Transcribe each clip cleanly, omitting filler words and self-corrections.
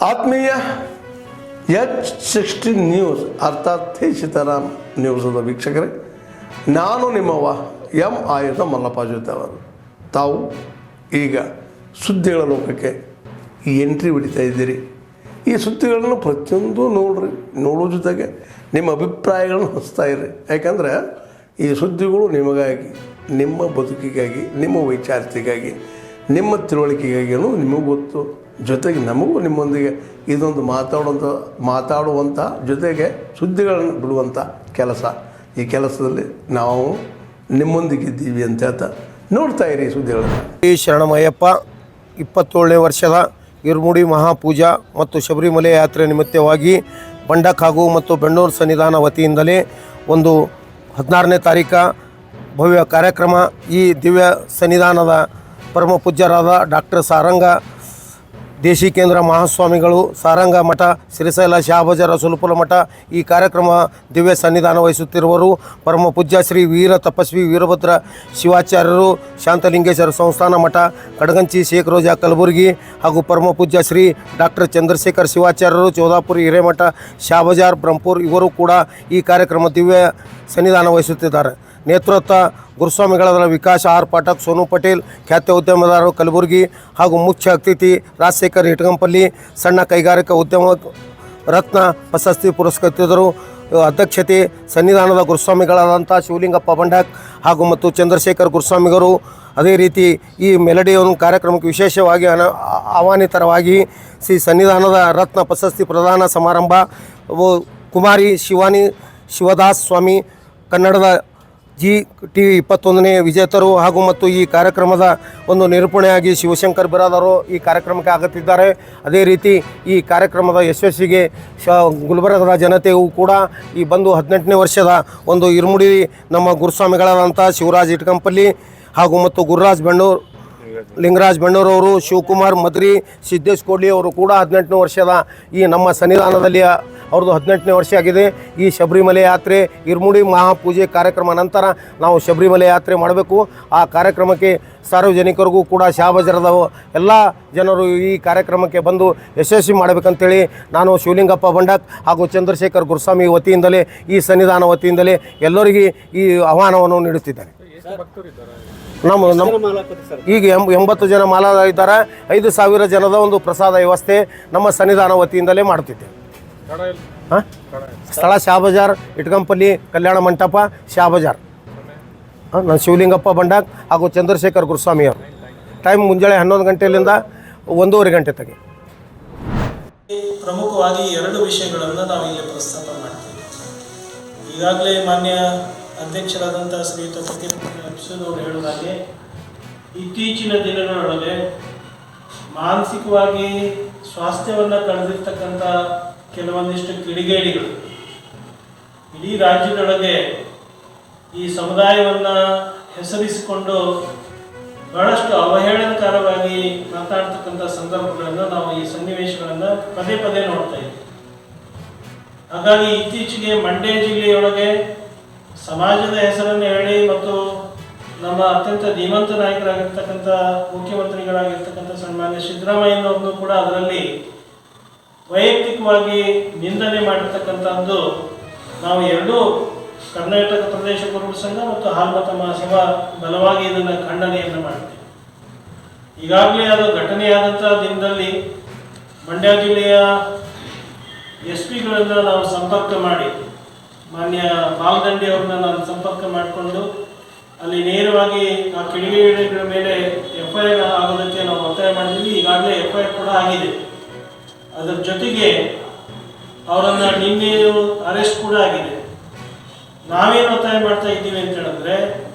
ಆತ್ಮೀಯ H16 news ಅರ್ಥಾತ್ ಸೀತಾರಾಮ್ ನ್ಯೂಸದ ವೀಕ್ಷಕರೇ, ನಾನು ನಿಮ್ಮವ ಎಂ ಆಯುಧ ಮಲ್ಲಪ್ಪ ಜೊತೆ ಅವರು. ತಾವು ಈಗ ಸುದ್ದಿಗಳ ಲೋಕಕ್ಕೆ ಎಂಟ್ರಿ ಹೊಡಿತಾ ಇದ್ದೀರಿ. ಈ ಸುದ್ದಿಗಳನ್ನು ಪ್ರತಿಯೊಂದು ನೋಡೋ ಜೊತೆಗೆ ನಿಮ್ಮ ಅಭಿಪ್ರಾಯಗಳನ್ನು ಹಂಚ್ತಾ ಇರ್ರಿ. ಯಾಕಂದರೆ ಈ ಸುದ್ದಿಗಳು ನಿಮಗಾಗಿ, ನಿಮ್ಮ ಬದುಕಿಗಾಗಿ, ನಿಮ್ಮ ವೈಚಾರಿಕೆಗಾಗಿ, ನಿಮ್ಮ ತಿಳುವಳಿಕೆಗಾಗಿಯೂ ನಿಮಗೂ ಗೊತ್ತು. ಜೊತೆಗೆ ನಮಗೂ ನಿಮ್ಮೊಂದಿಗೆ ಇದೊಂದು ಮಾತಾಡುವಂಥ ಜೊತೆಗೆ ಸುದ್ದಿಗಳನ್ನು ಬಿಡುವಂಥ ಕೆಲಸ. ಈ ಕೆಲಸದಲ್ಲಿ ನಾವು ನಿಮ್ಮೊಂದಿಗಿದ್ದೀವಿ ಅಂತ ಹೇಳ್ತಾ ನೋಡ್ತಾ ಇರಿ ಸುದ್ದಿಗಳನ್ನು. ಈ ಶರಣಮಯ್ಯಪ್ಪ 27ನೇ ವರ್ಷದ ಇರುಮುಡಿ ಮಹಾಪೂಜಾ ಮತ್ತು ಶಬರಿಮಲೆ ಯಾತ್ರೆ ನಿಮಿತ್ತವಾಗಿ ಬಂಡಕ್ ಹಾಗೂ ಮತ್ತು ಬೆಣ್ಣೂರು ಸನ್ನಿಧಾನ ವತಿಯಿಂದಲೇ ಒಂದು 16ನೇ ತಾರೀಕು ಭವ್ಯ ಕಾರ್ಯಕ್ರಮ. ಈ ದಿವ್ಯ ಸನ್ನಿಧಾನದ ಪರಮ ಪೂಜ್ಯರಾದ ಡಾಕ್ಟರ್ ಸಾರಂಗ ದೇಶಿಕೇಂದ್ರ ಮಹಾಸ್ವಾಮಿಗಳು, ಸಾರಂಗ ಮಠ, ಶ್ರೀಶೈಲ ಶಹಾಬಜಾರ ಸುಲಪುಲ ಮಠ ಈ ಕಾರ್ಯಕ್ರಮ ದಿವ್ಯ ಸನ್ನಿಧಾನ ವಹಿಸುತ್ತಿರುವರು ಪರಮ ಪೂಜ್ಯ ಶ್ರೀ ವೀರ ತಪಸ್ವಿ ವೀರಭದ್ರ ಶಿವಾಚಾರ್ಯರು, ಶಾಂತಲಿಂಗೇಶ್ವರ ಸಂಸ್ಥಾನ ಮಠ, ಕಡಗಂಚಿ ಶೇಖ್ ರೋಜಾ ಕಲಬುರಗಿ ಹಾಗೂ ಪರಮ ಪೂಜ್ಯ ಶ್ರೀ ಡಾಕ್ಟರ್ ಚಂದ್ರಶೇಖರ್ ಶಿವಾಚಾರ್ಯರು, ಚೌದಾಪುರಿ ಹಿರೇಮಠ, ಶಹಾಬಜಾರ್ ಬ್ರಹ್ಮಪುರ್ ಇವರು ಕೂಡ ಈ ಕಾರ್ಯಕ್ರಮ ದಿವ್ಯ ಸನ್ನಿಧಾನ ವಹಿಸುತ್ತಿದ್ದಾರೆ. ನೇತೃತ್ವ ಗುರುಸ್ವಾಮಿಗಳಾದ ವಿಕಾಸ್ ಆರ್ ಪಾಠಕ್, ಸೋನು ಪಟೇಲ್, ಖ್ಯಾತ ಉದ್ಯಮದಾರರು ಕಲಬುರಗಿ ಹಾಗೂ ಮುಖ್ಯ ಅತಿಥಿ ರಾಜಶೇಖರ್ ಇಟಗಂಪಲ್ಲಿ, ಸಣ್ಣ ಕೈಗಾರಿಕಾ ಉದ್ಯಮ ರತ್ನ ಪ್ರಶಸ್ತಿ ಪುರಸ್ಕೃತರು. ಅಧ್ಯಕ್ಷತೆ ಸನ್ನಿಧಾನದ ಗುರುಸ್ವಾಮಿಗಳಾದಂಥ ಶಿವಲಿಂಗಪ್ಪ ಬಂಡಾಕ್ ಹಾಗೂ ಮತ್ತು ಚಂದ್ರಶೇಖರ್ ಗುರುಸ್ವಾಮಿಗರು. ಅದೇ ರೀತಿ ಈ ಮೆಲಡಿಯನ್ನು ಕಾರ್ಯಕ್ರಮಕ್ಕೆ ವಿಶೇಷವಾಗಿ ಆಹ್ವಾನಿತರವಾಗಿ ಶ್ರೀ ಸನ್ನಿಧಾನದ ರತ್ನ ಪ್ರಶಸ್ತಿ ಪ್ರದಾನ ಸಮಾರಂಭ ಕುಮಾರಿ ಶಿವಾನಿ ಶಿವದಾಸ್ ಸ್ವಾಮಿ, ಕನ್ನಡದ GTV 21ನೇ ವಿಜೇತರು ಹಾಗೂ ಮತ್ತು ಈ ಕಾರ್ಯಕ್ರಮದ ಒಂದು ನಿರೂಪಣೆಯಾಗಿ ಶಿವಶಂಕರ್ ಬಿರಾದರು ಈ ಕಾರ್ಯಕ್ರಮಕ್ಕೆ ಆಗುತ್ತಿದ್ದಾರೆ. ಅದೇ ರೀತಿ ಈ ಕಾರ್ಯಕ್ರಮದ ಯಶಸ್ವಿಗೆ ಗುಲ್ಬರ್ಗದ ಜನತೆಯೂ ಕೂಡ ಈ ಬಂದು 18ನೇ ವರ್ಷದ ಒಂದು ಇರುಮುಡಿ ನಮ್ಮ ಗುರುಸ್ವಾಮಿಗಳಾದಂಥ ಶಿವರಾಜ್ ಇಟ್ಕಂಪಲ್ಲಿ ಹಾಗೂ ಮತ್ತು ಗುರುರಾಜ್ ಬೆಣ್ಣೂರು, ಲಿಂಗರಾಜ್ ಬೆಣ್ಣೂರವರು, ಶಿವಕುಮಾರ್ ಮದ್ರಿ, ಸಿದ್ದೇಶ್ ಕೋಡ್ಲಿ ಅವರು ಕೂಡ 18ನೇ ವರ್ಷದ ಈ ನಮ್ಮ ಸನ್ನಿಧಾನದಲ್ಲಿ ಅವ್ರದ್ದು 18ನೇ ವರ್ಷ ಆಗಿದೆ. ಈ ಶಬರಿಮಲೆ ಯಾತ್ರೆ ಇರುಮುಡಿ ಮಹಾಪೂಜೆ ಕಾರ್ಯಕ್ರಮ ನಂತರ ನಾವು ಶಬರಿಮಲೆ ಯಾತ್ರೆ ಮಾಡಬೇಕು. ಆ ಕಾರ್ಯಕ್ರಮಕ್ಕೆ ಸಾರ್ವಜನಿಕರಿಗೂ ಕೂಡ ಶಹಾಬಜಾರದ ಎಲ್ಲ ಜನರು ಈ ಕಾರ್ಯಕ್ರಮಕ್ಕೆ ಬಂದು ಯಶಸ್ವಿ ಮಾಡಬೇಕಂತೇಳಿ ನಾನು ಶಿವಲಿಂಗಪ್ಪ ಬಂಡಾಕ್ ಹಾಗೂ ಚಂದ್ರಶೇಖರ್ ಗುರುಸ್ವಾಮಿ ವತಿಯಿಂದಲೇ ಈ ಸನ್ನಿಧಾನ ವತಿಯಿಂದಲೇ ಎಲ್ಲರಿಗೆ ಈ ಆಹ್ವಾನವನ್ನು ನೀಡುತ್ತಿದ್ದಾರೆ. ಈಗ 80 ಜನ ಮಾಲಾ ಇದ್ದಾರೆ. 5,000 ಜನದ ಒಂದು ಪ್ರಸಾದ ವ್ಯವಸ್ಥೆ ನಮ್ಮ ಸನ್ನಿಧಾನ ವತಿಯಿಂದಲೇ ಮಾಡುತ್ತಿದ್ದೇವೆ. ಸ್ಥಳ ಶಹಾಬಜಾರ್, ಇಟ್ಕಂಪಲ್ಲಿ ಕಲ್ಯಾಣ ಮಂಟಪ, ಶಹಾಬಜಾರ್. ನಾನು ಶಿವಲಿಂಗಪ್ಪ ಬಂಡಾಕ್ ಹಾಗೂ ಚಂದ್ರಶೇಖರ್ ಗುರುಸ್ವಾಮಿ ಅವರು. ಟೈಮ್ ಮುಂಜಾನೆ 11 ಗಂಟೆಯಿಂದ 1:30 ಗಂಟೆ ತಗೆ. ಪ್ರಮುಖವಾಗಿ 2 ವಿಷಯಗಳನ್ನು ನಾವು ಇಲ್ಲಿ ಪ್ರಸ್ತಾಪ ಮಾಡ್ತೀವಿ. ಈಗಾಗಲೇ ಮಾನ್ಯ ಅಧ್ಯಕ್ಷರಾದಂಥ ಶ್ರೀಯುತ ಅವರು ಹೇಳಿದ ಹಾಗೆ ಇತ್ತೀಚಿನ ದಿನಗಳೊಳಗೆ ಮಾನಸಿಕವಾಗಿ ಸ್ವಾಸ್ಥ್ಯವನ್ನು ಕಳೆದಿರ್ತಕ್ಕಂಥ ಕೆಲವೊಂದಿಷ್ಟು ಕಿಡಿಗೇಡಿಗಳು ಇಡೀ ರಾಜ್ಯದೊಳಗೆ ಈ ಸಮುದಾಯವನ್ನು ಹೆಸರಿಸಿಕೊಂಡು ಬಹಳಷ್ಟು ಅವಹೇಳನಕಾರವಾಗಿ ಮಾತಾಡ್ತಕ್ಕಂಥ ಸಂದರ್ಭಗಳನ್ನು ನಾವು ಈ ಸನ್ನಿವೇಶಗಳನ್ನು ಪದೇ ಪದೇ ನೋಡ್ತಾ ಇದ್ದೀವಿ. ಹಾಗಾಗಿ ಇತ್ತೀಚೆಗೆ ಮಂಡ್ಯ ಜಿಲ್ಲೆಯೊಳಗೆ ಸಮಾಜದ ಹೆಸರನ್ನು ಹೇಳಿ ಮತ್ತು ನಮ್ಮ ಅತ್ಯಂತ ಧೀಮಂತ ನಾಯಕರಾಗಿರ್ತಕ್ಕಂಥ ಮುಖ್ಯಮಂತ್ರಿಗಳಾಗಿರ್ತಕ್ಕಂಥ ಸನ್ಮಾನ್ಯ ಸಿದ್ದರಾಮಯ್ಯನವ್ರನ್ನು ಕೂಡ ಅದರಲ್ಲಿ ವೈಯಕ್ತಿಕವಾಗಿ ನಿಂದನೆ ಮಾಡಿರ್ತಕ್ಕಂಥದ್ದು ನಾವು ಎರಡೂ ಕರ್ನಾಟಕ ಪ್ರದೇಶ ಕುರುಬ ಸಂಘ ಮತ್ತು ಹಾಲ್ಮತ ಮಹಾಸಭಾ ಬಲವಾಗಿ ಇದನ್ನು ಖಂಡನೆಯನ್ನು ಮಾಡ್ತೀವಿ. ಈಗಾಗಲೇ ಅದು ಘಟನೆಯಾದಂಥ ದಿನದಲ್ಲಿ ಮಂಡ್ಯ ಜಿಲ್ಲೆಯ SP ಗಳನ್ನು ನಾವು ಸಂಪರ್ಕ ಮಾಡಿ ಮಾನ್ಯ ಬಾಲದಂಡಿ ಅವ್ರನ್ನ ನಾನು ಸಂಪರ್ಕ ಮಾಡಿಕೊಂಡು ಅಲ್ಲಿ ನೇರವಾಗಿ ಆ ಕಿಡಿಗೇಡಿಗಳ ಮೇಲೆ FIR ಆಗೋದಕ್ಕೆ ನಾವು ಒತ್ತಾಯ ಮಾಡಿದ್ವಿ. ಈಗಾಗಲೇ FIR ಕೂಡ ಆಗಿದೆ. ಅದರ ಜೊತೆಗೆ ಅವರನ್ನು ನಿನ್ನೆ ಅರೆಸ್ಟ್ ಕೂಡ ಆಗಿದೆ. ನಾವೇನು ಒತ್ತಾಯ ಮಾಡ್ತಾ ಇದ್ದೀವಿ ಅಂತ ಹೇಳಿದ್ರೆ,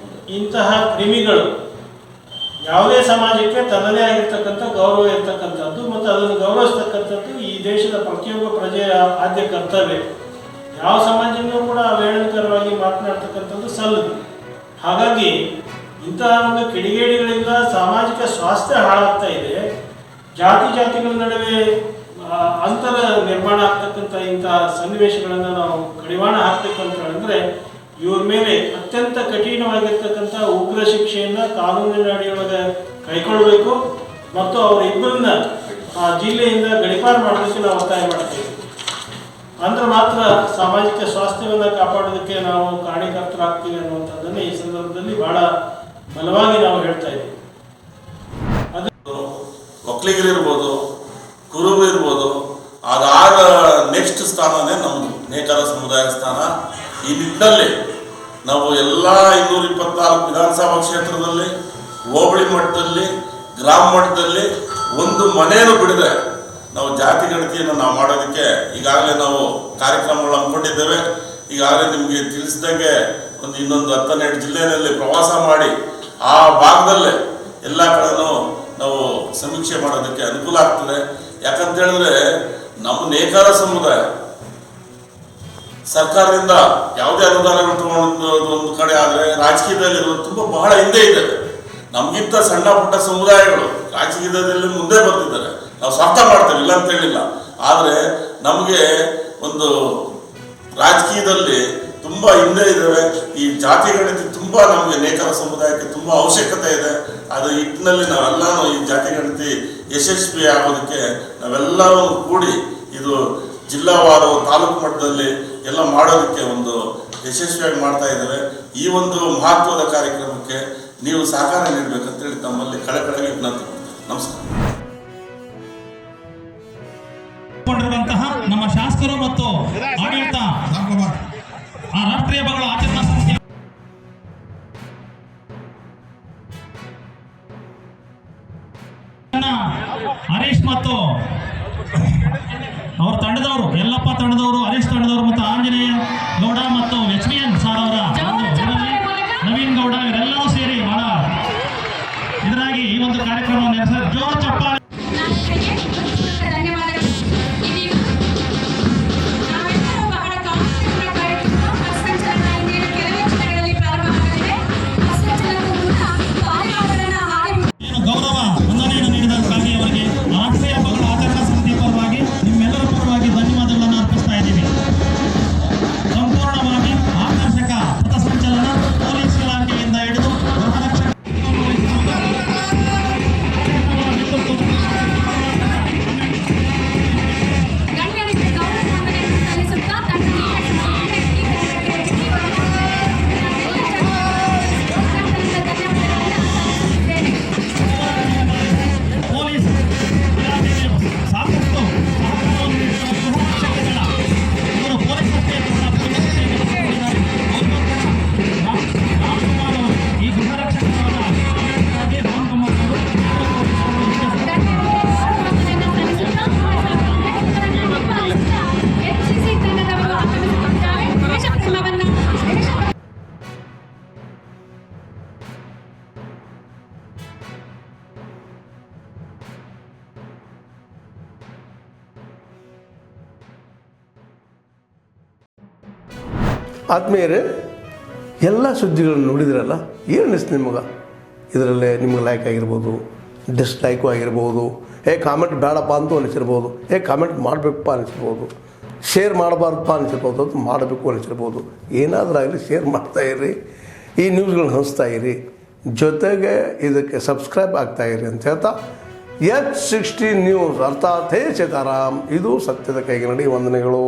ಇಂತಹ ಕ್ರಿಮಿಗಳು ಯಾವುದೇ ಸಮಾಜಕ್ಕೆ ತನ್ನದೇ ಆಗಿರ್ತಕ್ಕಂಥ ಗೌರವ ಇರ್ತಕ್ಕಂಥದ್ದು ಮತ್ತು ಅದನ್ನು ಗೌರವಿಸ್ತಕ್ಕಂಥದ್ದು ಈ ದೇಶದ ಪ್ರತಿಯೊಬ್ಬ ಪ್ರಜೆಯ ಆದ್ಯ ಕರ್ತವ್ಯ. ಯಾವ ಸಮಾಜಕ್ಕೂ ಕೂಡ ಅವಹೇಳನಕರವಾಗಿ ಮಾತನಾಡ್ತಕ್ಕಂಥದ್ದು ಸಲ್ಲದು. ಹಾಗಾಗಿ ಇಂತಹ ಒಂದು ಕಿಡಿಗೇಡಿಗಳಿಂದ ಸಾಮಾಜಿಕ ಸ್ವಾಸ್ಥ್ಯ ಹಾಳಾಗ್ತಾ ಇದೆ. ಜಾತಿಗಳ ನಡುವೆ ಅಂತರ ನಿರ್ಮಾಣ ಆಗ್ತಕ್ಕಂಥ ಇಂತಹ ಸನ್ನಿವೇಶಗಳನ್ನು ನಾವು ಕಡಿವಾಣ ಹಾಕಬೇಕಂತ ಹೇಳಿದ್ರೆ ಇವ್ರ ಮೇಲೆ ಅತ್ಯಂತ ಕಠಿಣವಾಗಿರ್ತಕ್ಕಂಥ ಉಗ್ರ ಶಿಕ್ಷೆಯನ್ನು ಕಾನೂನಿನ ಅಡಿಯೊಳಗೆ ಕೈಗೊಳ್ಳಬೇಕು ಮತ್ತು ಅವರಿಬ್ಬರನ್ನ ಆ ಜಿಲ್ಲೆಯಿಂದ ಗಡಿಪಾರು ಮಾಡೋದಕ್ಕೆ ನಾವು ಒತ್ತಾಯ ಮಾಡ್ತೀವಿ. ಅಂದ್ರೆ ಮಾತ್ರ ಸಾಮಾಜಿಕ ಸ್ವಾಸ್ಥ್ಯವನ್ನು ಕಾಪಾಡೋದಕ್ಕೆ ನಾವು ಕಾರಣೀಕರ್ತರಾಗ್ತೀವಿ ಅನ್ನುವಂಥದ್ದನ್ನು ಈ ಸಂದರ್ಭದಲ್ಲಿ ಬಹಳ ಬಲವಾಗಿ ನಾವು ಹೇಳ್ತಾ ಇದ್ದೀವಿ. ಒಕ್ಕಲಿಗರು ಇರ್ಬೋದು, ಕುರುಬರು ಇರ್ಬೋದು, ಅದಾದ ನೆಕ್ಸ್ಟ್ ಸ್ಥಾನನೇ ನಮ್ಮದು ನೇಕಾರ ಸಮುದಾಯ ಸ್ಥಾನ. ಈ ನಿಟ್ಟಿನಲ್ಲಿ ನಾವು ಎಲ್ಲ 224 ವಿಧಾನಸಭಾ ಕ್ಷೇತ್ರದಲ್ಲಿ, ಹೋಬಳಿ ಮಟ್ಟದಲ್ಲಿ, ಗ್ರಾಮ ಮಟ್ಟದಲ್ಲಿ ಒಂದು ಮನೆಯನ್ನು ಬಿಡದೆ ನಾವು ಜಾತಿ ಗಣತಿಯನ್ನು ನಾವು ಮಾಡೋದಕ್ಕೆ ಈಗಾಗಲೇ ನಾವು ಕಾರ್ಯಕ್ರಮಗಳು ಹಮ್ಮಿಕೊಂಡಿದ್ದೇವೆ. ಈಗಾಗಲೇ ನಿಮಗೆ ತಿಳಿಸಿದಂಗೆ ಇನ್ನೊಂದು 12 ಜಿಲ್ಲೆಯಲ್ಲಿ ಪ್ರವಾಸ ಮಾಡಿ ಆ ಭಾಗದಲ್ಲೇ ಎಲ್ಲ ಕಡೆನೂ ನಾವು ಸಮೀಕ್ಷೆ ಮಾಡೋದಕ್ಕೆ ಅನುಕೂಲ ಆಗ್ತದೆ. ಯಾಕಂತ ಹೇಳಿದ್ರೆ ನಮ್ಮ ನೇಕಾರ ಸಮುದಾಯ ಸರ್ಕಾರದಿಂದ ಯಾವುದೇ ಅನುದಾನಗಳು ತಗೊಂಡು ಒಂದು ಕಡೆ ಆದರೆ ರಾಜಕೀಯದಲ್ಲಿ ತುಂಬ ಬಹಳ ಹಿಂದೆ ಇದೆ. ನಮಗಿಂತ ಸಣ್ಣ ಪುಟ್ಟ ಸಮುದಾಯಗಳು ರಾಜಕೀಯದಲ್ಲಿ ಮುಂದೆ ಬರ್ತಿದ್ದಾರೆ. ನಾವು ಸ್ವಾರ್ಥ ಮಾಡ್ತೇವೆ, ಇಲ್ಲ ಅಂತ ಹೇಳಿಲ್ಲ. ಆದರೆ ನಮಗೆ ಒಂದು ರಾಜಕೀಯದಲ್ಲಿ ತುಂಬ ಹಿಂದೆ ಇದ್ದೇವೆ. ಈ ಜಾತಿ ಗಣತಿ ತುಂಬ ನಮಗೆ ನೇಕಾರ ಸಮುದಾಯಕ್ಕೆ ತುಂಬ ಅವಶ್ಯಕತೆ ಇದೆ. ಅದು ನಿಟ್ಟಿನಲ್ಲಿ ನಾವೆಲ್ಲರೂ ಈ ಜಾತಿ ಗಣತಿ ಯಶಸ್ವಿ ಆಗೋದಕ್ಕೆ ನಾವೆಲ್ಲರೂ ಕೂಡಿ ಇದು ಜಿಲ್ಲಾವಾರು ತಾಲೂಕು ಮಟ್ಟದಲ್ಲಿ ಎಲ್ಲ ಮಾಡೋದಕ್ಕೆ ಒಂದು ಯಶಸ್ವಿಯಾಗಿ ಮಾಡ್ತಾ ಇದ್ದೇವೆ. ಈ ಒಂದು ಮಹತ್ವದ ಕಾರ್ಯಕ್ರಮಕ್ಕೆ ನೀವು ಸಹಕಾರ ನೀಡಬೇಕಂತೇಳಿ ತಮ್ಮಲ್ಲಿ ಕಳಕಳಿಗೆ ವಿನಂತಿ ಮಾಡ್ತೇವೆ. ನಮಸ್ಕಾರ. ನಮ್ಮ ಶಾಸಕರು ಮತ್ತು ಆಡಳಿತ ಆ ರಾಷ್ಟ್ರೀಯ ಹಬ್ಬಗಳ ಆಚರಣಾ ಸಮಿತಿ ಹರೀಶ್ ಮತ್ತು ಅವರ ತಂಡದವರು, ಯಲ್ಲಪ್ಪ ತಂಡದವರು, ಹರೀಶ್ ತಂಡದವರು ಮತ್ತು ಆಂಜನೇಯ ಗೌಡ ಮತ್ತು ಎಚ್ಬಿಎನ್ ಸಾರ್ ಅವರ ನವೀನ್ ಗೌಡ ಇವರೆಲ್ಲರೂ ಸೇರಿ ಬಹಳ ಇದರಾಗಿ ಈ ಒಂದು ಕಾರ್ಯಕ್ರಮವನ್ನು ನಡೆಸಿದ ಜೋರು ಚಪ್ಪಾಳೆ. ಗೌರವ ವಂದನೆಯನ್ನು ನೀಡಿದಕ್ಕಾಗಿ ಅವರಿಗೆ ರಾಷ್ಟ್ರೀಯ ಹಬ್ಬಗಳ ಆಚರಣಾ ಸಮಿತಿ ಪರವಾಗಿ ನಿಮ್ಮೆಲ್ಲರ ಪರವಾಗಿ ಧನ್ಯವಾದಗಳನ್ನು ಅರ್ಪಿಸ್ತಾ ಇದ್ದೀವಿ. ಸಂಪೂರ್ಣವಾಗಿ ಆಕರ್ಷಕ ಪಥಸಂಚಲನ ಪೊಲೀಸ್ ಇಲಾಖೆಯಿಂದ ಹಿಡಿದು ಗೃಹರಕ್ಷಕ ಪೊಲೀಸ್ ಇಲಾಖೆಗೆ ಸಾಕಷ್ಟು ಸಹಕಾರವನ್ನು ನೀಡಿದ ಗೃಹರಕ್ಷಕಗಳ ಇವರು ಪೊಲೀಸ್ ರಾಮ್ಕುಮಾರ್ ಅವರು ಈ ಗೃಹರಕ್ಷಕರ ರಾಮ್ಕುಮಾರ್ ಅವರು ಆತ್ಮೀಯರೇ, ಎಲ್ಲ ಸುದ್ದಿಗಳನ್ನು ನೋಡಿದ್ರಲ್ಲ, ಏನು ಅನಿಸ್ತು ನಿಮಗೆ? ಇದರಲ್ಲೇ ನಿಮ್ಗೆ ಲೈಕ್ ಆಗಿರ್ಬೋದು, ಡಿಸ್ಲೈಕು ಆಗಿರ್ಬೋದು, ಕಾಮೆಂಟ್ ಬೇಡಪ್ಪ ಅಂತೂ ಅನಿಸಿರ್ಬೋದು, ಕಾಮೆಂಟ್ ಮಾಡಬೇಕಪ್ಪ ಅನಿಸಿರ್ಬೋದು, ಶೇರ್ ಮಾಡಬಾರ್ದಪ್ಪ ಅನಿಸಿರ್ಬೋದು, ಅದು ಮಾಡಬೇಕು ಅನಿಸಿರ್ಬೋದು. ಏನಾದರೂ ಆಗಲಿ ಶೇರ್ ಮಾಡ್ತಾಯಿರಿ, ಈ ನ್ಯೂಸ್ಗಳನ್ನ ಹಂಚ್ತಾ ಇರಿ, ಜೊತೆಗೆ ಇದಕ್ಕೆ ಸಬ್ಸ್ಕ್ರೈಬ್ ಆಗ್ತಾಯಿರಿ ಅಂತ ಹೇಳ್ತಾ H16 ನ್ಯೂಸ್ ಅರ್ಥಾತ್ ಹೇ ಸೀತಾರಾಮ್, ಇದು ಸತ್ಯದ ಕೈಗೆ ನಡಿ. ವಂದನೆಗಳು.